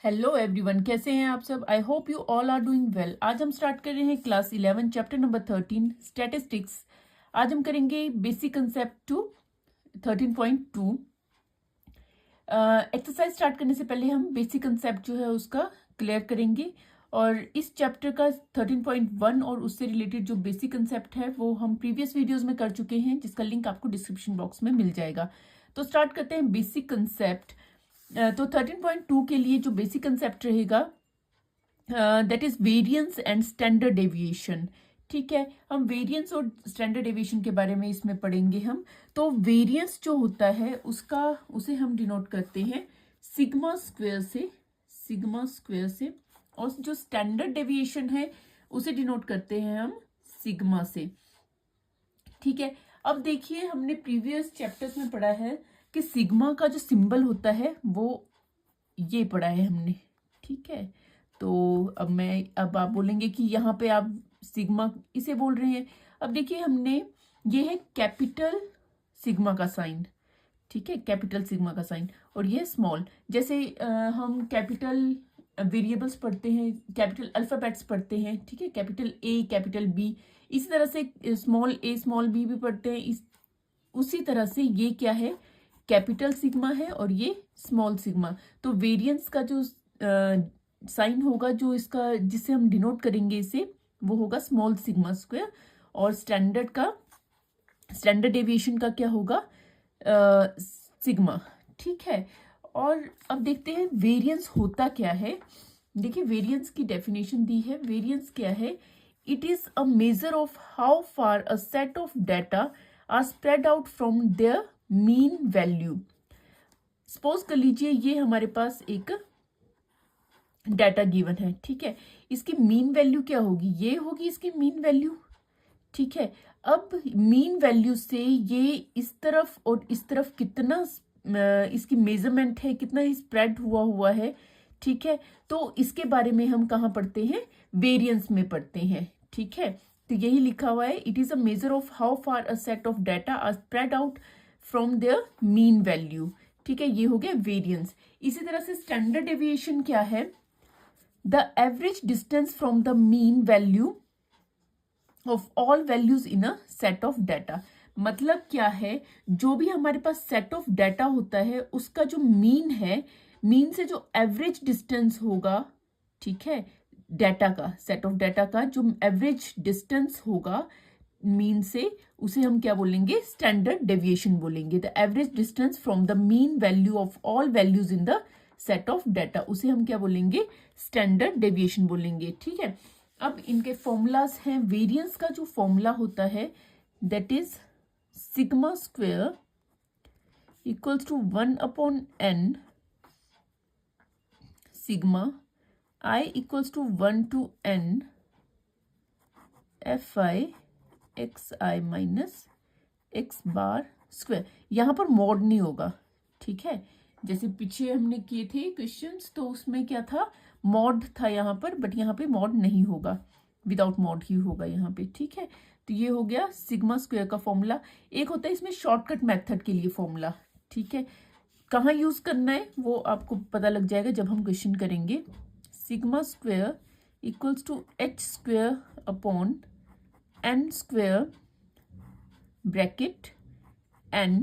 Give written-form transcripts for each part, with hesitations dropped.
Hello everyone, कैसे हैं आप सब। I hope you all are doing well. आज हम स्टार्ट कर रहे हैं क्लास 11 चैप्टर नंबर 13 स्टैटिस्टिक्स। आज हम करेंगे basic concept to 13.2। Exercise start करने से पहले हम बेसिक कंसेप्ट जो है उसका क्लियर करेंगे। और इस चैप्टर का 13.1 और उससे रिलेटेड जो बेसिक कंसेप्ट है वो हम प्रीवियस वीडियोज में कर चुके हैं, जिसका लिंक आपको डिस्क्रिप्शन बॉक्स में मिल जाएगा। तो स्टार्ट करते हैं बेसिक कंसेप्ट। तो 13.2 के लिए जो बेसिक कंसेप्ट रहेगा that is variance and standard deviation. ठीक है, हम वेरिएंस और स्टैंडर्ड डेविएशन के बारे में इसमें पढ़ेंगे हम। तो वेरिएंस जो होता है उसे हम डिनोट करते हैं सिग्मा स्क्वायर से, और जो स्टैंडर्ड डेविएशन है उसे डिनोट करते हैं हम सिग्मा से। ठीक है, अब देखिए हमने प्रीवियस चैप्टर्स में पढ़ा है कि सिग्मा का जो सिंबल होता है वो ये पढ़ा है हमने। ठीक है, तो अब आप बोलेंगे कि यहाँ पे आप सिग्मा इसे बोल रहे हैं। अब देखिए हमने ये है कैपिटल सिग्मा का साइन। ठीक है, कैपिटल सिग्मा का साइन, और ये स्मॉल। जैसे हम कैपिटल वेरिएबल्स पढ़ते हैं, कैपिटल अल्फाबेट्स पढ़ते हैं। ठीक है, कैपिटल ए कैपिटल बी, इसी तरह से स्मॉल ए स्मॉल बी भी पढ़ते हैं। उसी तरह से ये क्या है, कैपिटल सिग्मा है और ये स्मॉल सिग्मा। तो वेरिएंस का जो साइन होगा, जो इसका जिससे हम डिनोट करेंगे इसे, वो होगा स्मॉल सिग्मा स्क्वायर। और स्टैंडर्ड डेविएशन का क्या होगा, सिग्मा। ठीक है, और अब देखते हैं वेरिएंस होता क्या है। देखिए वेरिएंस की डेफिनेशन दी है। वेरिएंस क्या है, it is a measure of how far a set of data are spread out from their mean value. Suppose कर लीजिए ये हमारे पास एक डाटा गिवन है। ठीक है, इसकी मीन वैल्यू क्या होगी, ये होगी इसकी मीन वैल्यू। ठीक है, अब मीन वैल्यू से ये इस तरफ और इस तरफ कितना इसकी मेजरमेंट है, कितना स्प्रेड हुआ है। ठीक है, तो इसके बारे में हम कहाँ पढ़ते हैं, वेरिएंस में पढ़ते हैं। ठीक है, तो यही लिखा हुआ है, it is a measure of how far a set of data are spread out from their mean value. ठीक है, ये हो गया वेरिएंस। इसी तरह से स्टैंडर्ड डेविएशन क्या है, the average distance from the mean value of all values in a set of data. मतलब क्या है, जो भी हमारे पास सेट ऑफ डाटा होता है उसका जो मीन है, मीन से जो एवरेज डिस्टेंस होगा, ठीक है, डाटा का, सेट ऑफ डाटा का जो एवरेज डिस्टेंस होगा मीन से, उसे हम क्या बोलेंगे, स्टैंडर्ड डेविएशन बोलेंगे। The average distance from the mean value of all values in the set of data, उसे हम क्या बोलेंगे, स्टैंडर्ड डेविएशन बोलेंगे। ठीक है, अब इनके फॉर्मूलाज हैं। वेरिएंस का जो फॉर्मूला होता है that is sigma square equals to 1/n sigma i equals to 1 to n fi xi minus x bar square. यहाँ पर मॉड नहीं होगा। ठीक है, जैसे पीछे हमने किए थे क्वेश्चंस, तो उसमें क्या था, मॉड था यहाँ पर, बट यहाँ पे मॉड नहीं होगा, विदाउट मॉड ही होगा यहाँ पे। ठीक है, तो ये हो गया सिग्मा स्क्वायर का फॉर्मूला। एक होता है इसमें शॉर्टकट मेथड के लिए फॉर्मूला। ठीक है, कहाँ यूज करना है वो आपको पता लग जाएगा जब हम क्वेश्चन करेंगे। Sigma square equals to h square upon n square bracket n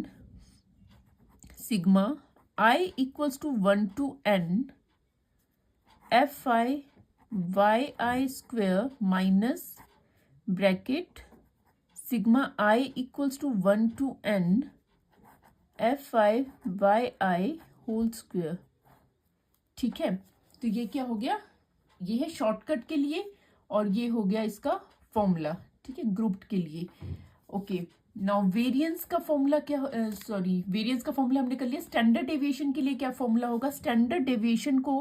sigma i equals to 1 to n fi yi square minus bracket sigma i equals to 1 to n fi yi whole square. ठीक है, तो ये क्या हो गया, ये है shortcut के लिए, और ये हो गया इसका फॉर्मूला। ठीक है, ग्रुप्ड के लिए। ओके, नाउ वेरिएंस का फॉर्मूला क्या, वेरिएंस का फॉर्मूला हमने कर लिया। स्टैंडर्ड डेविएशन के लिए क्या फॉर्मूला होगा, स्टैंडर्ड डेविएशन को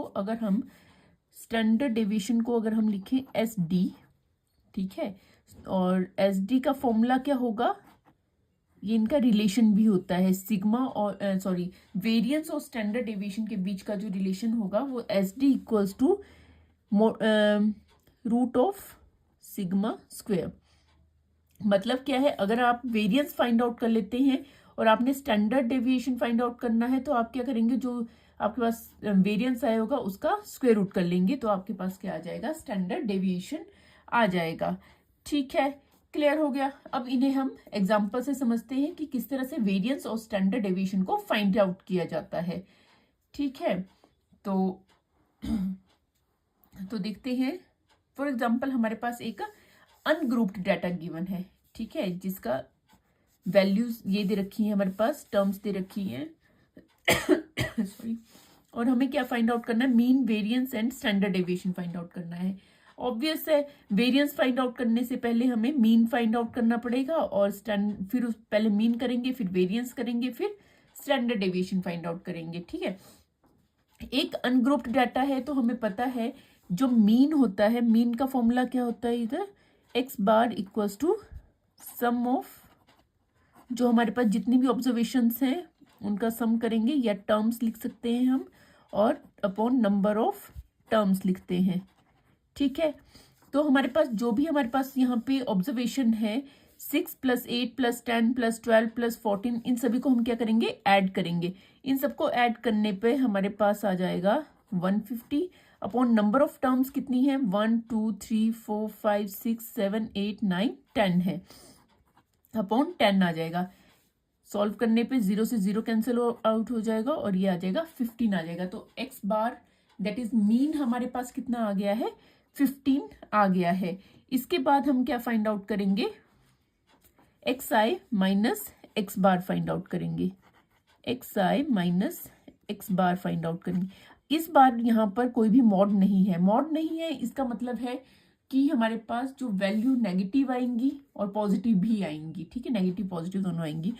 अगर हम लिखें एस डी, ठीक है, और एस डी का फॉर्मूला क्या होगा, ये इनका रिलेशन भी होता है सिग्मा और वेरिएंस और स्टैंडर्ड डेविएशन के बीच का जो रिलेशन होगा वो S D equals to root of sigma square. मतलब क्या है, अगर आप वेरिएंस फाइंड आउट कर लेते हैं और आपने स्टैंडर्ड डेविएशन फाइंड आउट करना है, तो आप क्या करेंगे, जो आपके पास वेरियंस आया होगा उसका स्क्वायर रूट कर लेंगे तो आपके पास क्या आ जाएगा, स्टैंडर्ड डेविएशन आ जाएगा। ठीक है, क्लियर हो गया। अब इन्हें हम एग्जाम्पल से समझते हैं कि किस तरह से वेरियंस और स्टैंडर्ड डेविएशन को फाइंड आउट किया जाता है। ठीक है, तो देखते हैं। फॉर एग्जाम्पल हमारे पास एक अनग्रुप्ड डाटा गिवन है, ठीक है, जिसका वैल्यूज ये दे रखी है, हमारे पास टर्म्स दे रखी हैं सॉरी, और हमें क्या फाइंड आउट करना है, mean, variance and standard deviation find out करना है। ऑब्वियस है, वेरिएंस फाइंड आउट करने से पहले हमें मीन फाइंड आउट करना पड़ेगा और फिर पहले मीन करेंगे, फिर वेरिएंस करेंगे, फिर स्टैंडर्ड डेविएशन फाइंड आउट करेंगे। ठीक है, एक अनग्रुप्ड डाटा है तो हमें पता है जो मीन होता है, मीन का फॉर्मूला क्या होता है, इधर x bar equals to sum of, जो हमारे पास जितनी भी ऑब्जर्वेशंस हैं उनका सम करेंगे, या टर्म्स लिख सकते हैं हम, और अपॉन नंबर ऑफ टर्म्स लिखते हैं। ठीक है, तो हमारे पास जो भी हमारे पास यहाँ पे ऑब्जर्वेशन है 6 + 8 + 10 + 12 + 14, इन सभी को हम क्या करेंगे, ऐड करेंगे। इन सबको ऐड करने पे हमारे पास आ जाएगा 150 अपॉन नंबर ऑफ टर्म्स कितनी है, 1 2 3 4 5 6 7 8 9 10 है, अपॉन 10 आ जाएगा। सॉल्व करने पे 0 से 0 कैंसिल आउट हो जाएगा और ये आ जाएगा 15 आ जाएगा। तो x bar that is mean हमारे पास कितना आ गया है, 15 आ गया है। इसके बाद हम क्या फाइंड आउट करेंगे, x i minus x bar find out करेंगे, x i minus x bar find out करेंगे। इस बार यहाँ पर कोई भी मॉड नहीं है, मॉड नहीं है इसका मतलब है कि हमारे पास जो वैल्यू नेगेटिव आएंगी और पॉजिटिव भी आएंगी। ठीक है, नेगेटिव पॉजिटिव दोनों आएंगी।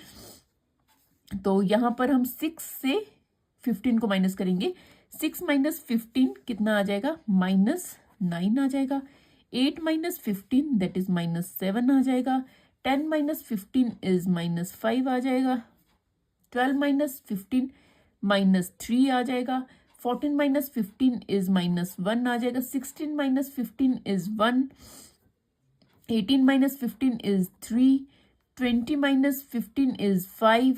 तो यहाँ पर हम 6 से 15 को माइनस करेंगे, 6 - 15 कितना आ जाएगा, -9 आ जाएगा। 8 - 15 दैट इज -7 आ जाएगा। 10 - 15 इज -5 आ जाएगा। 12 - 15 -3 आ जाएगा। 14 - 15 इज -1 आ जाएगा। 16 - 15 is 1। 18 - 15 is 3। 20 - 15 is 5।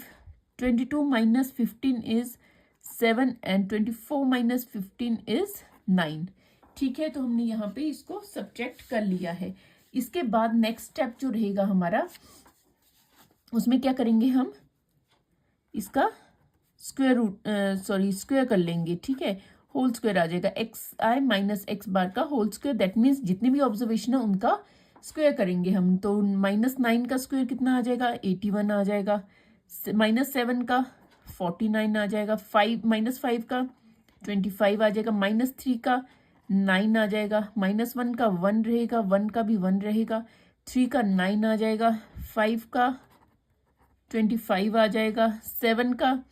22 - 15 is 7 and 24 - 15 is 9। ठीक है, तो हमने यहाँ पे इसको सब्ट्रैक्ट कर लिया है। इसके बाद नेक्स्ट स्टेप जो रहेगा हमारा, उसमें क्या करेंगे, हम इसका स्क्वायर कर लेंगे। ठीक है, होल स्क्वायर आ जाएगा, एक्स आई माइनस एक्स बार का होल स्क्वायर, दैट मीन्स जितने भी ऑब्जर्वेशन है उनका स्क्वायर करेंगे हम। तो -9 का स्क्वायर कितना आ जाएगा, 81 आ जाएगा। -7 का 49 आ जाएगा। -5 का 25 आ जाएगा। -3 का 9 आ जाएगा। -1 का 1 रहेगा, 1 का भी 1 रहेगा। 3 का 9 आ जाएगा। 5 का 25 आ जाएगा। 7 का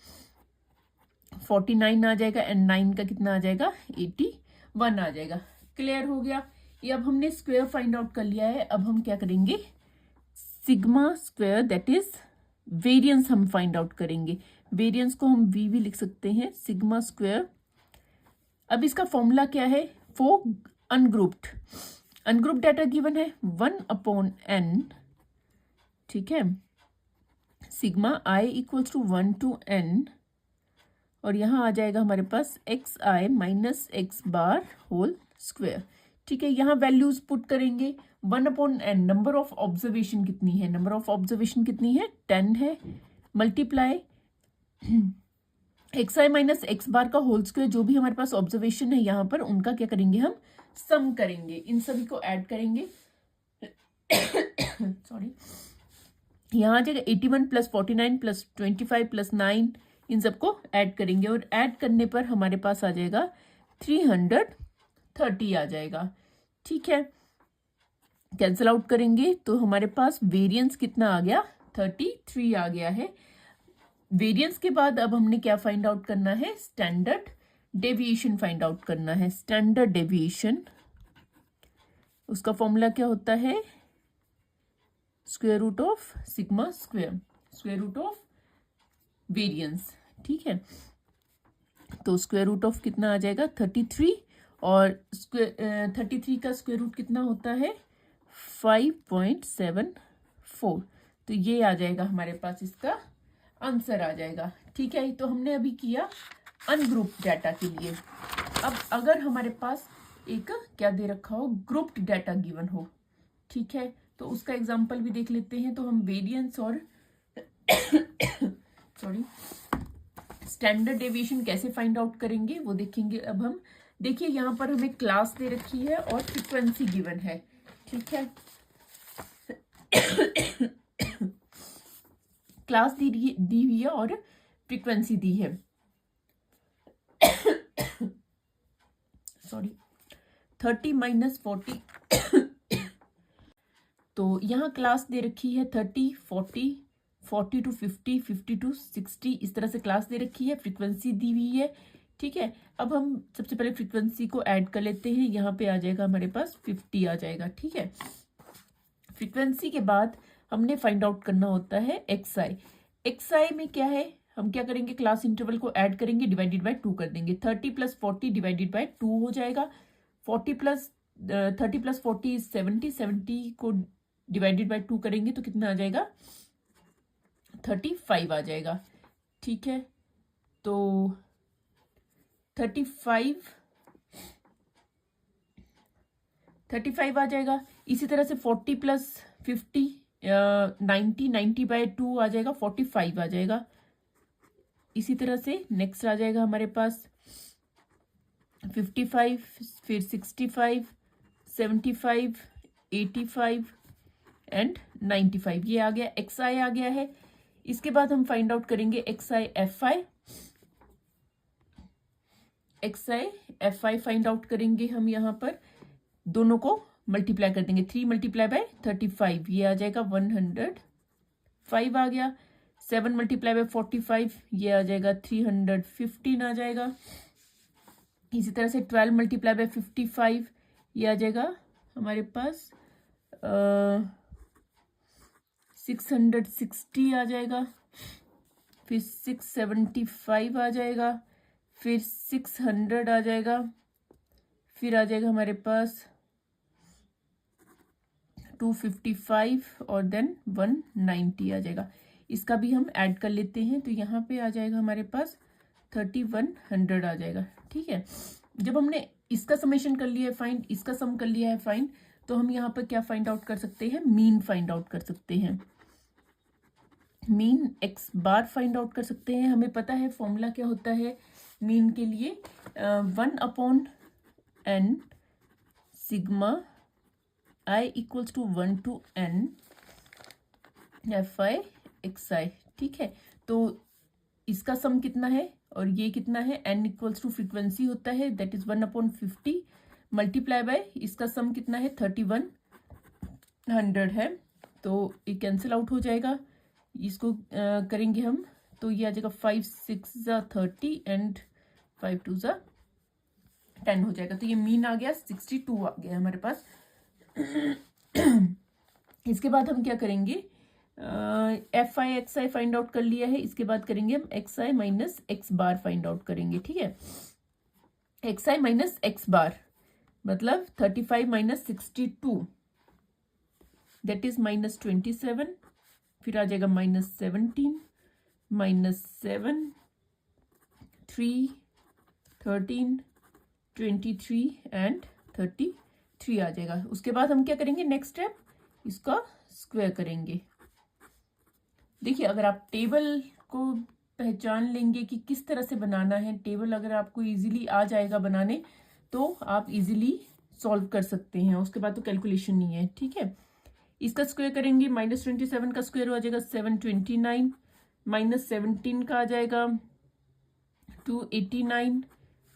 49 आ जाएगा एंड 9 का कितना आ जाएगा, 81 आ जाएगा। क्लियर हो गया। ये अब हमने स्क्वायर फाइंड आउट कर लिया है। अब हम क्या करेंगे, sigma square that is variance हम फाइंड आउट करेंगे। वेरिएंस को हम वी भी लिख सकते हैं, सिग्मा स्क्वायर। अब इसका फॉर्मूला क्या है, फॉर अनग्रुप्ड डाटा गिवन है 1/n। ठीक है, sigma i equals to 1 to n, और यहाँ आ जाएगा हमारे पास x i minus x bar whole square. ठीक है, यहाँ वैल्यूज पुट करेंगे। 1/n नंबर ऑफ ऑब्जर्वेशन कितनी है, नंबर ऑफ ऑब्जर्वेशन कितनी है, 10 है। Multiply x i minus x बार का होल स्क्वायर, जो भी हमारे पास ऑब्जर्वेशन है यहाँ पर उनका क्या करेंगे, हम सम करेंगे, इन सभी को ऐड करेंगे। सॉरी, यहाँ आ जाएगा 81 + 49 + 25 + 9, इन सबको ऐड करेंगे और ऐड करने पर हमारे पास आ जाएगा 330 आ जाएगा। ठीक है, कैंसिल आउट करेंगे तो हमारे पास वेरिएंस कितना आ गया, 33 आ गया है। वेरिएंस के बाद अब हमने क्या फाइंड आउट करना है, स्टैंडर्ड डेविएशन फाइंड आउट करना है। स्टैंडर्ड डेविएशन, उसका फॉर्मूला क्या होता है, square root of sigma square, square root of variance. ठीक है, तो स्क्वायर रूट ऑफ कितना आ जाएगा, 33, और 33 का स्क्वायर रूट कितना होता है, 5.74। तो ये आ जाएगा हमारे पास, इसका आंसर आ जाएगा। ठीक है, तो हमने अभी किया अनग्रुप्ड डाटा के लिए। अब अगर हमारे पास एक क्या दे रखा हो, ग्रुप्ड डाटा गिवन हो, ठीक है, तो उसका एग्जांपल भी देख लेते हैं। तो हम वेरिएंस और सॉरी स्टैंडर्ड डेविएशन कैसे फाइंड आउट करेंगे वो देखेंगे। अब हम देखिए यहाँ पर हमें क्लास दे रखी है और फ्रीक्वेंसी गिवन है, ठीक है। क्लास दी हुई है और फ्रीक्वेंसी दी है। सॉरी 30 माइनस 40 तो यहाँ क्लास दे रखी है 30, 40, 40 to 50, 50 to 60, इस तरह से क्लास दे रखी है। फ्रीक्वेंसी दी हुई है, ठीक है। अब हम सबसे पहले फ्रीक्वेंसी को ऐड कर लेते हैं। यहाँ पे आ जाएगा हमारे पास 50 आ जाएगा, ठीक है। फ्रीक्वेंसी के बाद हमने फाइंड आउट करना होता है एक्सआई। एक्सआई में क्या है, हम क्या करेंगे, क्लास इंटरवल को ऐड करेंगे, डिवाइडेड बाय 2 कर देंगे। 30 प्लस 40 डिवाइडेड बाय 2 हो जाएगा। 30 प्लस 40 70, 70 को डिवाइडेड बाय 2 करेंगे तो कितना आ जाएगा, 35 आ जाएगा, ठीक है। तो 35 आ जाएगा। इसी तरह से 40 प्लस 50 90, 90 बाय 2 आ जाएगा, 45 आ जाएगा। इसी तरह से नेक्स्ट आ जाएगा हमारे पास 55, फिर 65, 75, 85 एंड 95, ये आ गया, एक्सआई आ गया है। इसके बाद हम फाइंड आउट करेंगे XI F I find out करेंगे हम। यहाँ पर दोनों को मल्टीप्लाई कर देंगे, 3 मल्टीप्लाई बाय 35, ये आ जाएगा 105 आ गया। 7 मल्टीप्लाई बाय 45, ये आ जाएगा 315 आ जाएगा। इसी तरह से 12 मल्टीप्लाई बाय 55, ये आ जाएगा हमारे पास 660 आ जाएगा। फिर 675 आ जाएगा, फिर 600 आ जाएगा, फिर आ जाएगा हमारे पास 255 और देन 190 आ जाएगा। इसका भी हम ऐड कर लेते हैं, तो यहाँ पे आ जाएगा हमारे पास 3100 आ जाएगा, ठीक है। जब हमने इसका समेशन कर लिया है फाइंड, इसका सम कर लिया है फाइंड, तो हम यहाँ पर क्या फाइंड आउट कर सकते हैं, मीन फाइंड आउट कर सकते हैं। मीन एक्स बार फाइंड आउट कर सकते हैं। हमें पता है फॉर्मूला क्या होता है मीन के लिए, 1/n sigma i equals to 1 to n fi xi, ठीक है। तो इसका सम कितना है और ये कितना है, n इक्वल्स टू फ्रीक्वेंसी होता है, दैट इज 1/50 मल्टीप्लाई बाय इसका सम कितना है 3100 है, तो ये कैंसिल आउट हो जाएगा। इसको करेंगे हम तो ये आ जाएगा 5 6 30 एंड 5 2 10 हो जाएगा। तो ये मीन आ गया 62 आ गया हमारे पास। इसके बाद हम क्या करेंगे, F I x I find out कर लिया है। इसके बाद करेंगे हम x i minus x bar find out करेंगे, ठीक है। एक्स आई माइनस एक्स बार मतलब 35 माइनस 62 दैट इज माइनस 27, फिर आ जाएगा माइनस 17, माइनस 7, 3, 13, 23 एंड 33 आ जाएगा। उसके बाद हम क्या करेंगे, नेक्स्ट स्टेप इसका स्क्वायर करेंगे। देखिए अगर आप टेबल को पहचान लेंगे कि किस तरह से बनाना है, टेबल अगर आपको इजीली आ जाएगा बनाने तो आप इजीली सॉल्व कर सकते हैं, उसके बाद तो कैलकुलेशन नहीं है, ठीक है। इसका स्क्वायर करेंगे, माइनस 27 का स्क्वायर हो जाएगा 729, माइनस 17 का आ जाएगा 289,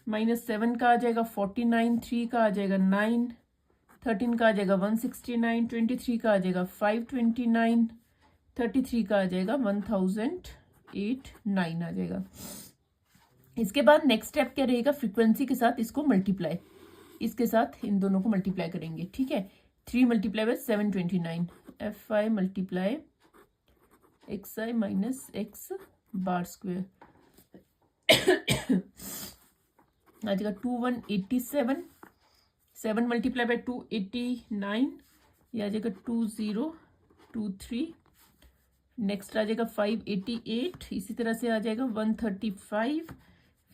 माइनस 7 का आ जाएगा 49, 3 का आ जाएगा 9, 13 का आ जाएगा 169, 23 का आ जाएगा 529, 33 का आ जाएगा 1089 आ जाएगा। इसके बाद नेक्स्ट स्टेप क्या रहेगा, फ्रीक्वेंसी के साथ इसको मल्टीप्लाई, इसके साथ इन दोनों को मल्टीप्लाई करेंगे, ठीक है। 3 multiply by 729 f i multiply x i minus x bar square आ जाएगा 2187, 7 मल्टीप्लाई बाय 289, ये आ जाएगा 2023, नेक्स्ट आ जाएगा 588, इसी तरह से आ जाएगा 135,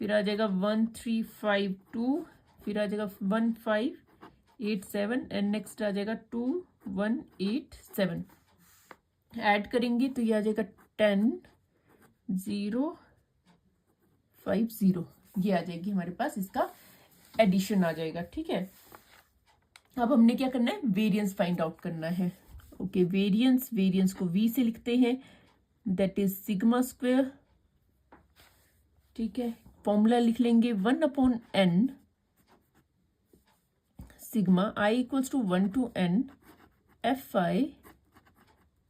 फिर आ जाएगा 1352, फिर आ जाएगा 1587 एंड नेक्स्ट आ जाएगा 2187। ऐड करेंगे तो ये आ जाएगा 10050, ये आ जाएगी हमारे पास, इसका एडिशन आ जाएगा। ठीक है, अब हमने क्या करना है, वेरिएंस फाइंड आउट करना है। ओके, वेरिएंस को v से लिखते हैं, दैट इज सिग्मा स्क्वायर। ठीक है, फॉर्मूला लिख लेंगे 1/n sigma i equals to 1 to n fi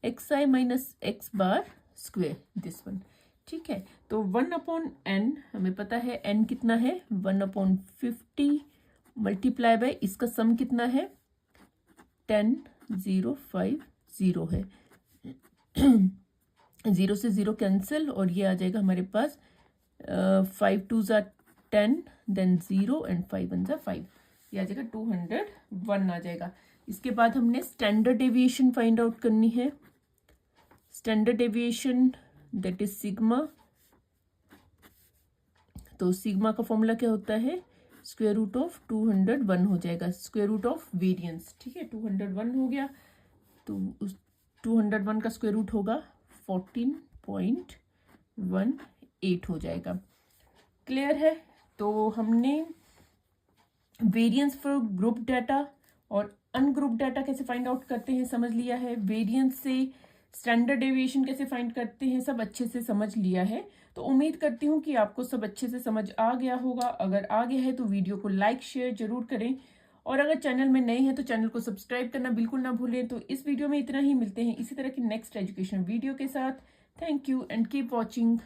xi minus x bar square, this one. ठीक है, तो 1/n हमें पता है n कितना है, 1/50 मल्टीप्लाई बाय इसका सम कितना है 10050 है। 0 से 0 कैंसिल और ये आ जाएगा हमारे पास 5 2s are 10 then 0 and 5 1s are 5, ये आ जाएगा 201 आ जाएगा। इसके बाद हमने स्टैंडर्ड डेविएशन फाइंड आउट करनी है। Standard deviation that is sigma, तो सिग्मा का फॉर्मूला क्या होता है, स्क्वायर रूट ऑफ 201 हो जाएगा, स्क्वायर रूट ऑफ वेरिएंस। ठीक है, 201 हो गया तो उस 201 का स्क्वायर रूट होगा 14.18 हो जाएगा। क्लियर है, तो हमने वेरिएंस फॉर ग्रुप डाटा और अनग्रुप डाटा कैसे फाइंड आउट करते हैं समझ लिया है। वेरिएंस से स्टैंडर्ड डेविएशन कैसे फाइंड करते हैं सब अच्छे से समझ लिया है। तो उम्मीद करती हूँ कि आपको सब अच्छे से समझ आ गया होगा। अगर आ गया है तो वीडियो को लाइक शेयर जरूर करें, और अगर चैनल में नए हैं तो चैनल को सब्सक्राइब करना बिल्कुल ना भूलें। तो इस वीडियो में इतना ही, मिलते हैं इसी तरह की नेक्स्ट एजुकेशन वीडियो के साथ। Thank you and keep watching.